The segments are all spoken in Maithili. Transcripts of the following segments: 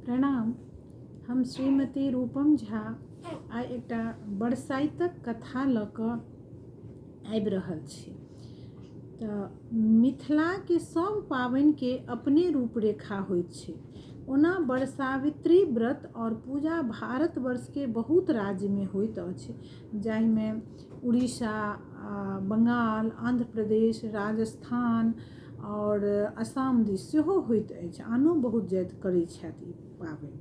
प्रणाम। हम श्रीमती रूपम झा आइ एकटा बरसाइतक कथा लऽ कऽ आबि रहल छी। तऽ मिथिलाके सब पाबनिके अपने रूपरेखा होइत छै। ओना बरसावित्री व्रत और पूजा भारतवर्षके बहुत राज्यमे होइत अछि, जाहिमे उड़ीसा, बंगाल, आंध्र प्रदेश, राजस्थान और असम दिस सेहो होइत अछि। आनो बहुत जाति करै छथि ई पाबनि,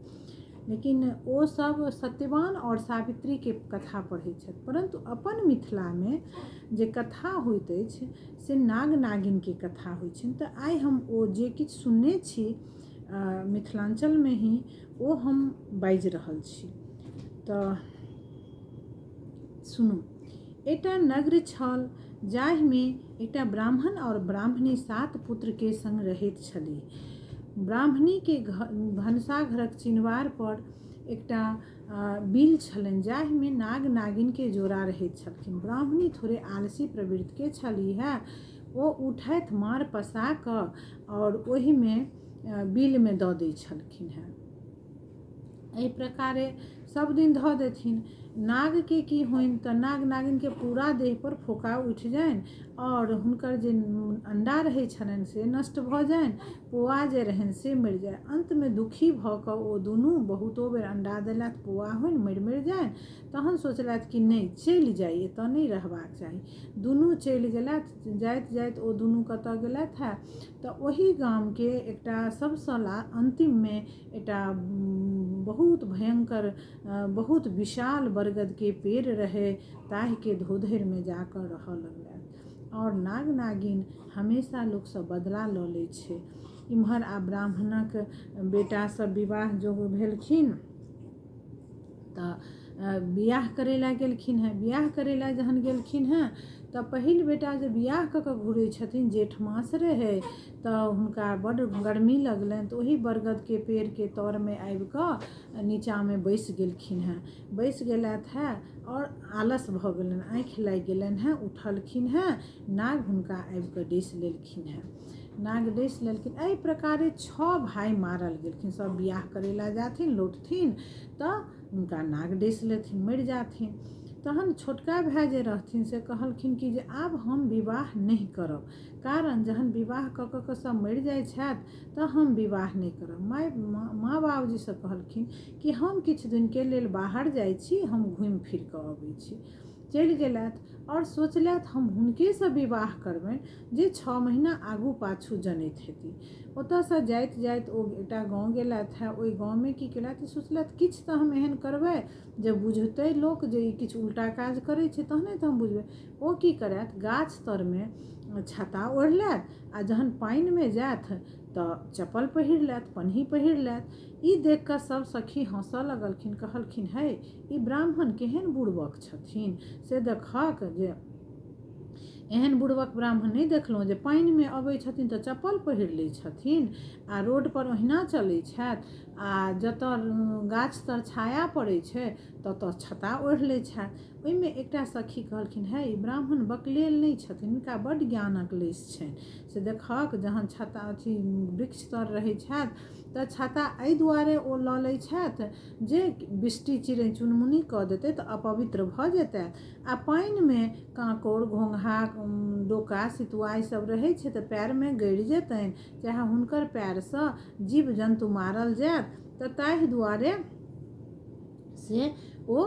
लेकिन ओ सब सत्यवान और सावित्रीके कथा पढ़ै छथि। परंतु अपन मिथिलामे जे कथा होइत अछि से नाग नागिनके कथा होइ छनि। तऽ आइ हम ओ जे किछु सुनने छी मिथिलांचलमे ही ओ हम बाजि रहल छी। तऽ सुनू। एकटा नगर छल जाहिमे एकटा ब्राह्मण और ब्राह्मणी 7 पुत्रके संग रहैत छलीह। ब्राह्मणीके भनसाघरक चिनवार पर एकटा बिल छलनि जाहिमे नाग नागिनके जोड़ा रहैत छलखिन। ब्राह्मणी थोड़े आलसी प्रवृत्तिके छलीह। ओ उठैत मार पसा कऽ और ओहिमे बिलमे दऽ दै छलखिन हेँ। एहि प्रकारे सब दिन धऽ देथिन। नागके की होइन तऽ नाग नागिनके पूरा देह पर फोका उठि जाइन और हुनकर जे अंडा रहै छलनि से नष्ट भऽ जाइन, पौआ जे रहनि से मरि जाय। अंतमे दुखी भऽ कऽ ओ दुनू बहुतो बेर अंडा देलथि, पौआ होइन मरि जाइन। तहन सोचलथि कि नहि, चलि जाइ, एतऽ नहि रहबाक चाही। दुनू चलि गेलथि। जाइत जाइत ओ दुनू कतऽ गेलथि है तऽ ओही गामके एकटा सबसँ अंतिममे एकटा बहुत भयंकर, बहुत विशाल बरगदके पेड़ रहै। ताहिके धोधरिमे जाकऽ रहऽ लगलथि। और नाग नागिन हमेशा लोकसँ बदला लऽ लै छै। इम्हर ब्राह्मणक बेटा सब विवाह जोग भेलखिन तऽ बियाह करै लए गेलखिन हेँ। बियाह करै लए जहन गेलखिन हेँ तऽ पहिल बेटा जे बियाह कऽ कऽ घुरै छथिन, जेठ मास रहै, तऽ हुनका बड्ड गर्मी लगलनि। तऽ ओही बरगदके पेड़के तरमे आबि कऽ नीचाँमे बैसि गेलखिन हेँ। बैसि गेलथि हेँ और आलस भऽ गेलनि, आँखि लागि गेलनि हेँ, उठलखिन हेँ। नाग हुनका आबि कऽ डसि लेलखिन हेँ। नाग डसि लेलखिन। एहि प्रकारे 6 भाय मारल गेलखिन। सब बियाह करै लए जाथिन, लौटथिन तऽ हुनका नाग डसि लेथिन, मरि जाथिन। तहन छोटका भाय जे रहथिन से कहलखिन कि जे आब हम विवाह नहि करब, कारण जहन विवाह कऽ कऽ सब मरि जाइ छथि तऽ हम विवाह नहि करब। माँ बाबूजीसँ कहलखिन कि हम किछु दिनके लेल बाहर जाइ छी, हम घुमि फिर कऽ अबै छी। चलि गेलथि और सोचलथि हम हुनकेसँ विवाह करबनि जे 6 महीना आगू पाछू जनैत हेती। ओतऽसँ जाइत जाइत ओ एकटा गाँव गेलथि है। ओहि गाँवमे की केलथि, सोचलथि किछु तऽ हम एहन करबै जे बुझतै लोक जे ई किछु उल्टा काज करै छै, तहने तऽ हम बुझबै। ओ की करथि, गाछ तरमे छत्ता ओढ़लथि आ जहन पानिमे जाथि तऽ चप्पल पहिर लथि, पन्ही पहिर लथि। ई देख कऽ सब सखी हँसऽ लगलखिन। कहलखिन हे, ई ब्राह्मण केहन बुड़बक छथिन से देखहक, जे एहन बुड़बक ब्राह्मण नहि देखलहुँ जे पानिमे अबै छथिन तऽ चप्पल पहिर लै छथिन आ रोड पर ओहिना चलै छथि, आ जतऽ गाछ तर छाया पड़ै छै ततऽ छत्ता ओढ़ि लै छथि। ओहिमे एकटा सखी कहलखिन, हे, ई ब्राह्मण बकलेल नहि छथिन, हिनका बड्ड ज्ञानक लेस छनि। से देखहक जहन छत्ता वृक्ष तर रहै छथि तऽ छत्ता एहि दुआरे ओ लऽ लै छथि जे बिष्टि चिड़ै चुनमुनी कऽ देतै तऽ अपवित्र भऽ जेतै। आ पानिमे काँकोड़, घोंघा, डोका, सितुआ ई सब रहै छै तऽ पैरमे गड़ि जेतनि, चाहे हुनकर पैरसँ जीव जन्तु मारल जायत। तऽ ताहि दुआरे से ओ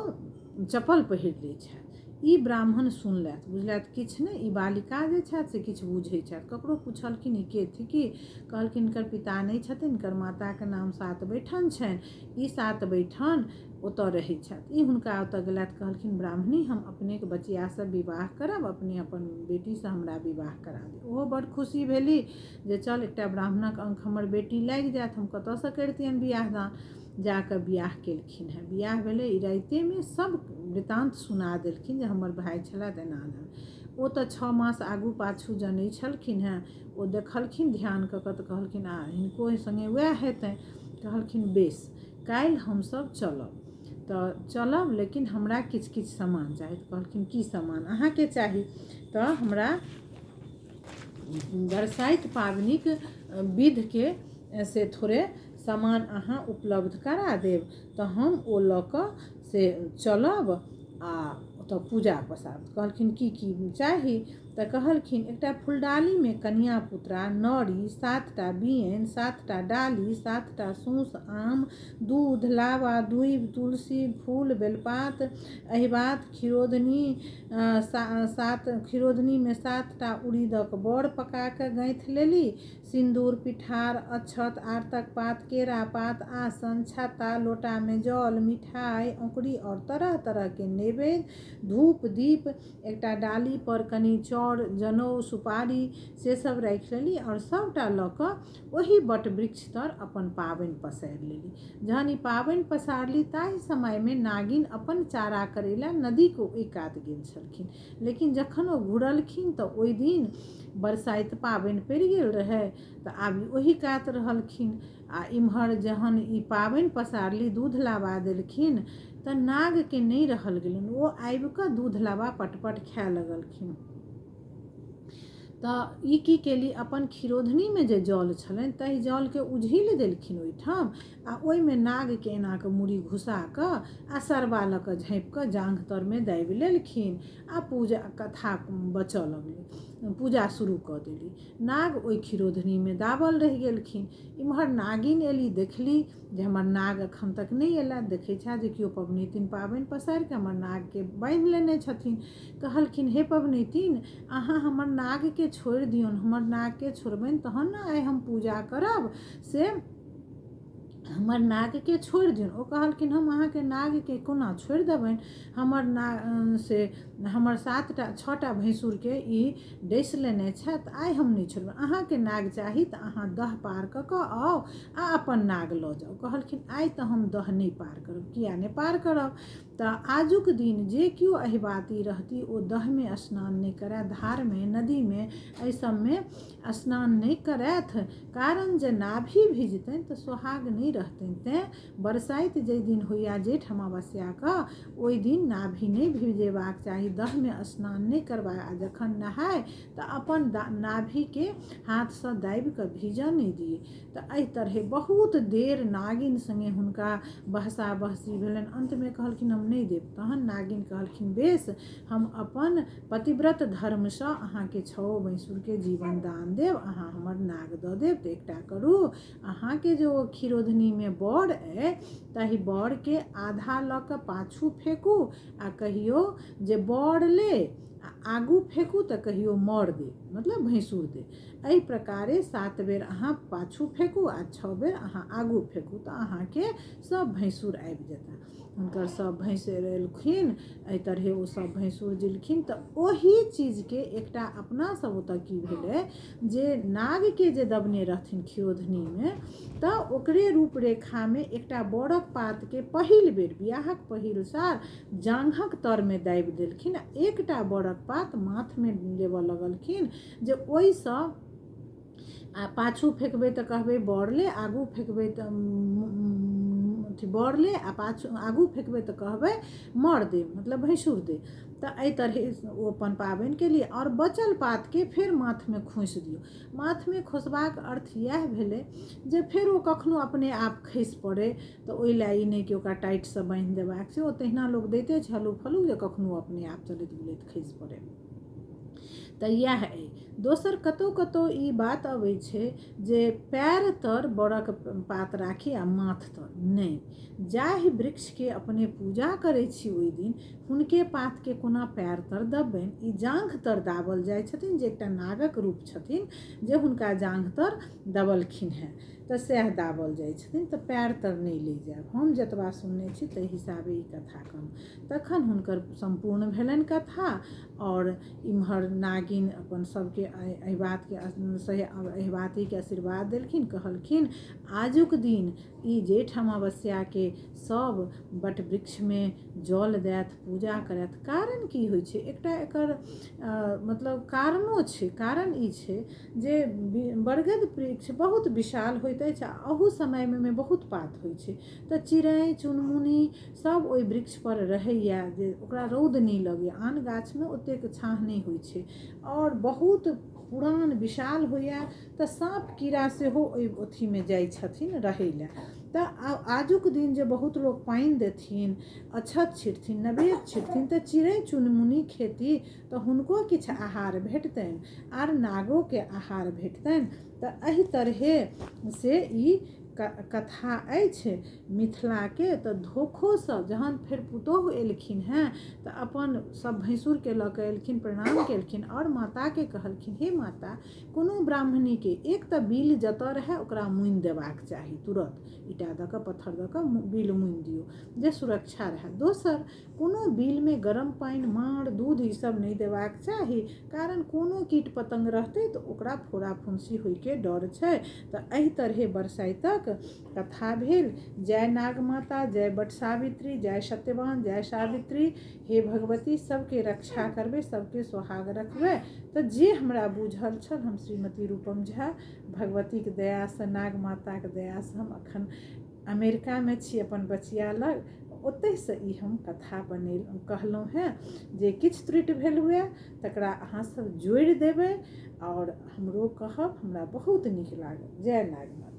चप्पल पहिर लै छथि। ई ब्राह्मण सुनलथि, बुझलथि किछु नहि, ई बालिका जे छथि से किछु बुझै छथि। ककरो पुछलखिन ई के थिकी, कहलखिन हिनकर पिता नहि छथिन, हिनकर माताके नाम सातबैठन छनि। ई सातबैठन ओतऽ रहै छथि। ई हुनका ओतऽ गेलथि, कहलखिन ब्राह्मणी हम अपनेके बचियासँ विवाह करब, अपने अपन बेटीसँ हमरा विवाह करा दिअ। ओहो बड्ड खुशी भेली जे चल एकटा ब्राह्मणक अंक हमर बेटी लागि जायत, हम कतऽसँ करितियनि बियाह दान। जाकऽ बियाह केलखिन हेँ। बियाह भेलै, ई राइतेमे सब वृतान्त सुना देलखिन जे हमर भाय छलथि एना एना। ओ तऽ 6 मास आगू पाछू जनै छलखिन हेँ। ओ देखलखिन ध्यान कऽ कऽ तऽ कहलखिन हिनको सङ्गे वएह हेतै। कहलखिन बेस, काल्हि हमसब चलब। तऽ चलब, लेकिन हमरा किछु किछु सामान चाही। तऽ कहलखिन की सामान अहाँके चाही? तऽ हमरा बरसाइत पाबनिक विधिके से थोड़े सामान अहाँ उपलब्ध करा देब तऽ हम ओ लऽ कऽ से चलब आ ओतऽ पूजा पसारब। कहलखिन की चाही तऽ कहलखिन एकटा फुलडालीमे कनिया पुत्रा, नौरी, 7टा बियैन, 7टा डाली, 7टा सूस आम, दूध, लावा, दूइब, तुलसी, फूल, बेलपात, अहिबात, खीरोधनी, 7 खीरोधनीमे 7टा उड़ीदक बड़ पका कऽ गैंथ लेली, सिन्दूर, पिठार, अक्षत, आरतक पात, केरा पात, आसन, छाता, लोटामे जल, मिठाई, औंकड़ी और तरह तरह के नैवेद्य, धूप, दीप, एकटा डाली पर कनि चाउर, जनौ, सुपारी से सब राखि लेली और सबटा लऽ कऽ ओही बट वृक्ष तर अपन पाबनि पसारि लेली। जहन ई पाबनि पसारली ताहि समयमे नागिन अपन चारा करै लए नदीके ओहि कात गेल छलखिन। लेकिन जखन ओ घुरलखिन तऽ ओहि दिन बरसाइत पाबनि पड़ि गेल रहै तऽ आब ओही कात रहलखिन। आ इम्हर जहन ई पाबनि पसारली, दूध लाबा देलखिन तऽ नागके नहि रहल गेलनि, ओ आबि कऽ दूध लाबा पटपट खाए लगलखिन। तऽ ई की केली, अपन खीरोधनीमे जे जल छलनि ताहि जलके उझिल देलखिन ओहिठाम आ ओहिमे नागके एना कऽ मूड़ी घुसा कऽ आ सरबा लऽ कऽ झाँपि कऽ जांघ तरमे दाबि लेलखिन आ पूजा कथा बचऽ लगलै, पूजा शुरू कऽ देली। नाग ओहि खीरोधनीमे दाबल रहि गेलखिन। इम्हर नागिन एली, देखली जे हमर नाग एखन तक नहि एला, देखै छा जे केओ पबनैतिन पाबनि पसारि कऽ हमर नागके बान्हि लेने छथिन। कहलखिन हे पबनैतिन, अहाँ हमर नागके छोड़ि दियौन, हमर नागके छोड़बनि तहन ने आइ हम पूजा करब, से हमर नागके छोड़ि दियौन। ओ कहलखिन हम अहाँके नागके कोना छोड़ि देबनि, हमर से हमर 6टा भैंसुरके ई डसि लेने छथि, आइ हम नहि छोड़बनि। अहाँके नाग चाही तऽ अहाँ दह पार कऽ कऽ आउ आ अपन नाग लऽ जाउ। कहलखिन आइ तऽ हम दह नहि पार करब। किया नहि पार करब? तऽ आजुक दिन जे केओ अहिबाती रहती ओ दहमे स्नान नहि करय, धारमे, नदीमे, एहि सबमे स्नान नहि करथि, कारण जे नाभि भिजतनि तऽ सोहाग नहि रहतनि। तेँ बरसाइत जाहि दिन होइया जेठ अमावस्याके, ओहि दिन नाभि नहि भिजेबाक चाही, दहमे स्नान नहि करबाक, आ जखन नहाय तऽ अपन नाभिके हाथसँ दाबि कऽ भिजऽ नहि दिए। तऽ एहि तरहे बहुत देर नागिन सङ्गे हुनका बहसा बहसी भेलनि। अन्तमे कहलखिन हम नहि देब। तहन नागिन कहलखिन बेस, हम अपन पतिव्रत धर्मसँ अहाँके 6 भैंसुरके जीवन दान देब, अहाँ हमर नाग दऽ देब। तऽ एकटा करू, अहाँके जे ओ खीरोधनीमे बड़ अइ ताहि बड़के आधा लऽ कऽ पाछू फेंकू आ कहियौ जे बड़ ले, आ आगू फेंकू तऽ कहियौ मर दे, मतलब भैंसुर दे। एहि प्रकारे 7 बेर अहाँ पाछू फेंकू आ 6 बेर अहाँ आगू फेंकू तऽ अहाँके सब भैंसुर आबि जेता। हुनकर सब भैंसुर एलखिन, एहि तरहे ओ सब भैंसुर जिलखिन। तऽ ओही चीजके एकटा अपना सब ओतऽ की भेलै जे नागके जे दबने रहथिन खीरोधनीमे, तऽ ओकरे रूपरेखामे एकटा बड़क पातके पहिल बेर बियाहक पहिल साल जांघक तरमे दाबि देलखिन आ एकटा बड़क पात माथमे लेबऽ लगलखिन जे ओहिसँ आ पाछू फेंकबै तऽ कहबै बड़ ले, आगू फेंकबै तऽ बड़ ले, आ पाछू आगू फेंकबै तऽ कहबै मर दे, मतलब भैंसुर दे। तऽ एहि तरहे ओ अपन पाबनि केली आओर बचल पातके फेर माथमे खोसि दियौ। माथमे खोसबाक अर्थ इएह भेलै जे फेर ओ कखनो अपने आप खसि पड़ै, तऽ ओहि लए ई नहि कि ओकरा टाइटसँ बान्हि देबाक छै, ओ तहिना लोक दैते छै हल्लुक फल्लुक जे कखनो अपने आप चलैत बुलैत खसि पड़ै। तऽ इएह अइ। दोसर कतहु कतहु ई बात अबै छै जे पैर तर बड़क पात राखी आ माथ तर नहि। जाहि वृक्षके अपने पूजा करै छी ओहि दिन हुनके पातके कोना पैर तर दबनि। ई जांघ तर दाबल जाइ छथिन, जे एकटा नागक रूप छथिन जे हुनका जांघ तर दबलखिन हेँ, तऽ सएह दाबल जाइ छथिन। तऽ पैर तर नहि ले जायब। हम जतबा सुनने छी ताहि हिसाबे ई कथा कहलहुँ। तखन हुनकर सम्पूर्ण भेलनि कथा और इम्हर नागिन अपन सबके अहिबातीके आशीर्वाद देलखिन, कहलखिन आजुक दिन ई जेठ अमावस्याके सब बट वृक्षमे जल दैत, पूजा करैत। कारण की होइ छै, एकटा एकर मतलब कारणो छै। कारण ई छै जे बरगद वृक्ष बहुत विशाल होइत अछि आ अहू समयमे बहुत पात होइ छै, तऽ चिड़ै चुनमुनी सब ओहि वृक्षपर रहैया जे ओकरा रौद नहि लगैया। आन गाछमे ओतेक छाह नहि होइ छै और बहुत पुरान विशाल होइए तऽ साँप कीड़ा सेहो ओहि अथीमे जाइ छथिन रहै लए। तऽ आजुक दिन जे बहुत लोक पानि देथिन, अक्षत छिटथिन, नैवेद्य छिटथिन तऽ चिड़ै चुनमुनी खेती तऽ हुनको किछु आहार भेटतनि आर नागोके आहार भेटतनि। तऽ एहि तरहे से ई कथा अछि मिथिलाके। तऽ धोखोसँ जहन फेर पुतोहु एलखिन हेँ तऽ अपन सब भैंसुरके लऽ कऽ एलखिन, प्रणाम केलखिन आओर माताके कहलखिन, हे माता, कोनो ब्राह्मणीके एक तऽ बिल जतऽ रहै ओकरा मुनि देबाक चाही, तुरत ईटा दऽ कऽ पत्थर दऽ कऽ बिल मुनि दियौ जे सुरक्षा रहै। दोसर, कोनो बिलमे गरम पानि, माँड़, दूध ईसब नहि देबाक चाही, कारण कोनो कीट पतंग रहतै तऽ ओकरा फोड़ा फुंसी होइके डर छै। तऽ एहि तरहे बरसाइतक कथा भेल। जय नाग माता, जय बट सावित्री, जय सत्यवान, जय सावित्री। हे भगवती, सबके रक्षा करबै, सबके सोहाग रखबै। तऽ जे हमरा बुझल छल, हम श्रीमती रूपम झा, भगवतीके दयासँ, नाग माताके दयासँ हम एखन अमेरिकामे छी अपन बचिया लग, ओतहिसँ ई हम कथा कहलहुँ हेँ। जे किछु त्रुटि भेल हुए तकरा अहाँसब जोड़ि देबै आओर हमरो कहब, हमरा बहुत नीक लागल। जय नाग माता।